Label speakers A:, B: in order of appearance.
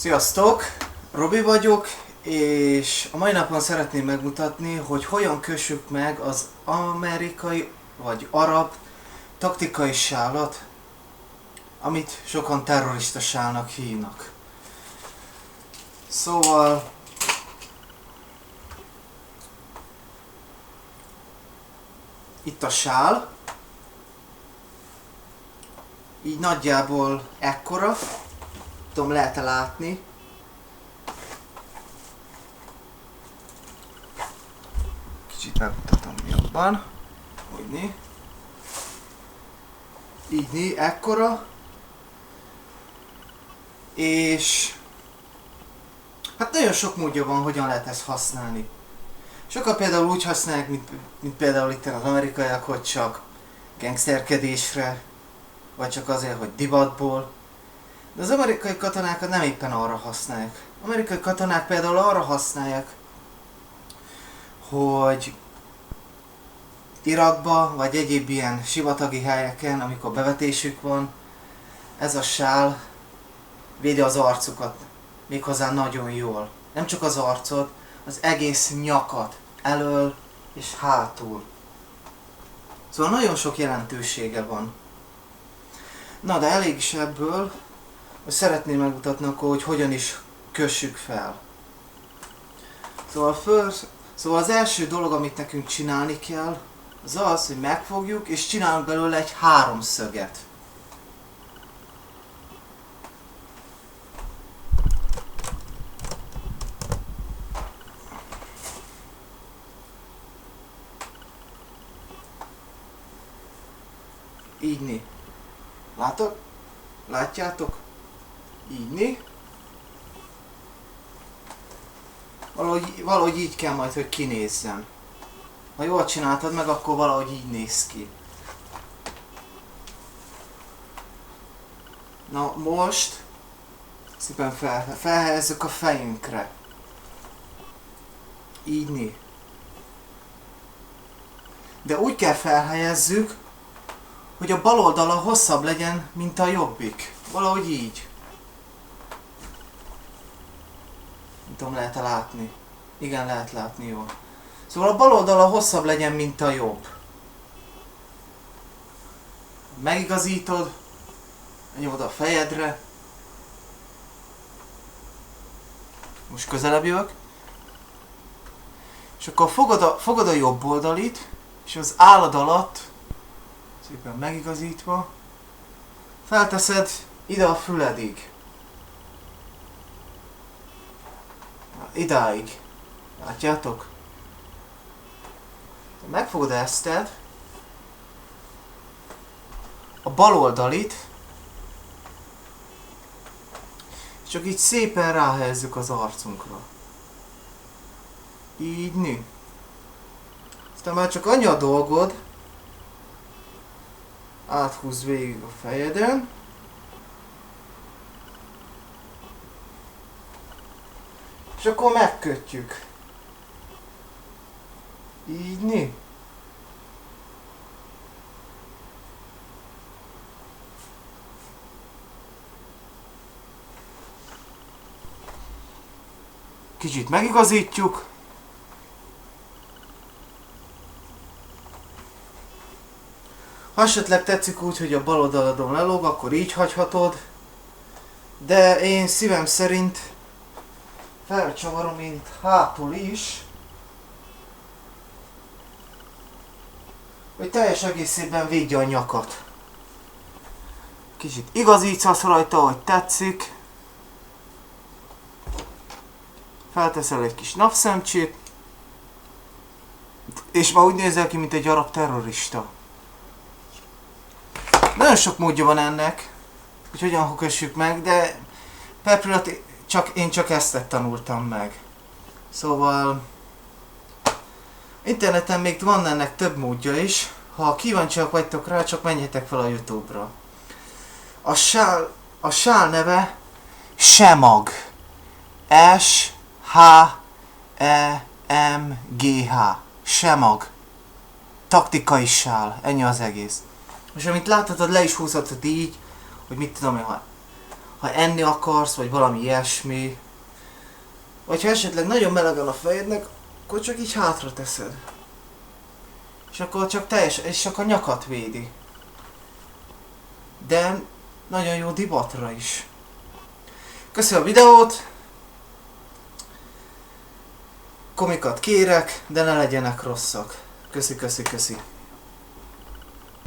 A: Sziasztok! Robi vagyok, és a mai napon szeretném megmutatni, hogy hogyan kössük meg az amerikai vagy arab taktikai sálat, amit sokan terrorista sálnak hívnak. Szóval itt a sál, így nagyjából ekkora, tudom, lehet-e látni. Kicsit megmutatom jobban. Úgyni. Így, ekkora. És hát nagyon sok módja van, hogyan lehet ezt használni. Sokan például úgy használják, mint például itt az amerikaiak, hogy csak gangsterkedésre, vagy csak azért, hogy divatból. De az amerikai katonákat nem éppen arra használják. Az amerikai katonák például arra használják, hogy Irakba, vagy egyéb ilyen sivatagi helyeken, amikor bevetésük van, ez a sál védi az arcukat, méghozzá nagyon jól. Nem csak az arcot, az egész nyakat, elől és hátul. Szóval nagyon sok jelentősége van. Na, de elég is ebből, hogy szeretném megmutatni akkor, hogy hogyan is kössük fel. Szóval az első dolog, amit nekünk csinálni kell, az az, hogy megfogjuk és csinálunk belőle egy háromszöget. Ígyni. Látok? Látjátok? Ígyni. Valahogy így kell majd, hogy kinézzen. Ha jól csináltad meg, akkor valahogy így néz ki. Na most szépen felhelyezzük a fejünkre. Ígyni. De úgy kell felhelyezzük, hogy a bal oldala hosszabb legyen, mint a jobbik. Valahogy így. Nem tudom, lehet-e látni? Igen, lehet látni jól. Szóval a bal oldala hosszabb legyen, mint a jobb. Megigazítod, nyomod a fejedre. Most közelebb jövök. És akkor fogod a jobb oldalit, és az állad alatt, szépen megigazítva, felteszed ide a füledig. Idáig. Látjátok? Megfogod ezted, a bal oldalit, és csak így szépen ráhelyezzük az arcunkra. Így nő. Aztán már csak annyi a dolgod, áthúzz végig a fejeden, és akkor megkötjük. Így nő. Kicsit megigazítjuk. Ha esetleg tetszik úgy, hogy a bal oldaladon lelóg, akkor így hagyhatod. De én szívem szerint felcsavarom mint hátul is, hogy teljes egészében védje a nyakat. Kicsit igazítasz rajta, hogy tetszik. Felteszel egy kis napszemcsét, és ma úgy nézel ki, mint egy arab terrorista. Nagyon sok módja van ennek, hogy hogyan kössük meg, de per pillanat én csak ezt tanultam meg. Szóval interneten még van ennek több módja is. Ha kíváncsiak vagytok rá, csak menjetek fel a YouTube-ra. A sál neve Semag. S-H-E-M-G-H. Semag. Taktikai sál. Ennyi az egész. És amit láthatod, le is húzhatod így, hogy mit tudom én, ha enni akarsz, vagy valami ilyesmi. Vagy ha esetleg nagyon melegen a fejednek, akkor csak így hátra teszed. És akkor csak és csak a nyakat védi. De nagyon jó divatra is. Köszönöm a videót! Komikat kérek, de ne legyenek rosszak. Köszi.